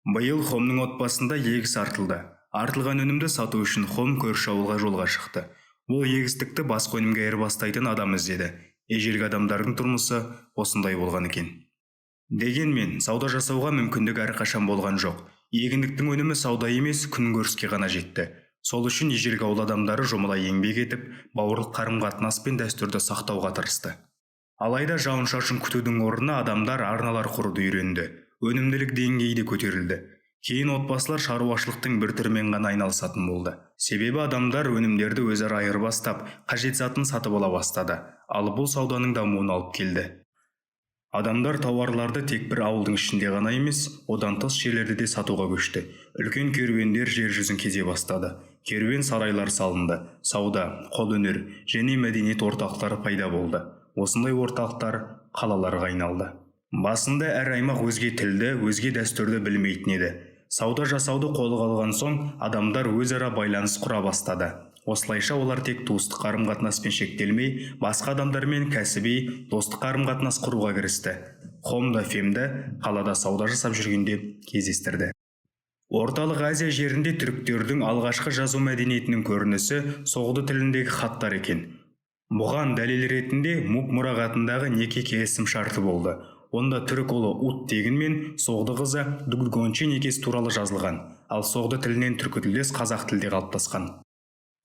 Биыл Хомның отбасында егіс артылды. Артылған өнімді сату үшін Хом көрші ауылға жолға шықты. Ол егістікті басқа өнімге айырбастайтын адам іздеді. Ежелгі адамдардың тұрмысы осындай болған екен. Дегенмен, сауда жасауға мүмкіндік әрқашан болған жоқ. Егіндіктің өнімі сауда емес, күнкөріске ғана жетті. Сол үшін ежелгі ауыл адамдары жұмыла еңбек етіп, бауырлық қарым-қатынас пен дәстүрді сақтауға тырысты. Алайда жауын-шашын күтудің орнына адамдар арналар құруды үйренді. Өнімділік деңгейі де көтерілді. Кейін отбасылар шаруашылықтың бір түрімен ғана айналысатын болды. Себебі адамдар өнімдерді өзара айырбастап, қажет затын сатып ала бастады. Ал бұл сауданың дамуына алып келді. Адамдар тауарларды тек бір ауылдың ішінде ғана емес, одан тыс жерлерде де сатуға көшті. Үлкен керуендер жер жүзін кезе бастады. Керуен сарайлар салынды. Сауда, қолөнер және мәдениет орталықтары пайда болды. Осындай орталықтар қалаларға айналды. Басында әр аймақ өзге тілді, өзге дәстүрді білмейтін еді. Сауда жасауды қолға алған соң, адамдар өзара байланыс құра бастады. Осылайша олар тек туыстық қарым-қатынаспен шектелмей, басқа адамдармен кәсіби, достық қарым-қатынас құруға кірісті. Хом да Фемді қалада сауда жасап жүргенде кездестірді. Орталық Азия жерінде түріктердің алғашқы жазу мәдениетінің көрінісі соғды тіліндегі хаттар екен. Бұған дәлел ретінде Мук мұрағатындағы неке келісім шарты болды. Онда түрік ұлы Ут тегінмен соғды қызы Дуггончи некесі туралы жазылған, ал соғды тілінен түркітілдес қазақ тілде қалыптасқан.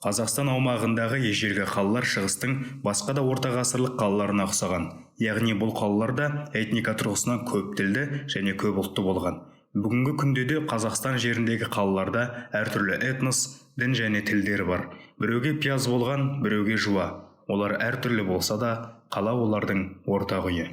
Қазақстан аумағындағы ежелгі қалалар шығыстың басқа да орта ғасырлық қалаларына ұқсаған, яғни бұл қалаларда этника тұрғысынан көп тілді және көп ұлтты болған. Бүгінгі күнде де Қазақстан жеріндегі қалаларда әртүрлі этнос, дін және тілдер бар. Біреуге пияз болған, біреуге жуа. Олар әртүрлі болса да, қала олардың ортақ үйі.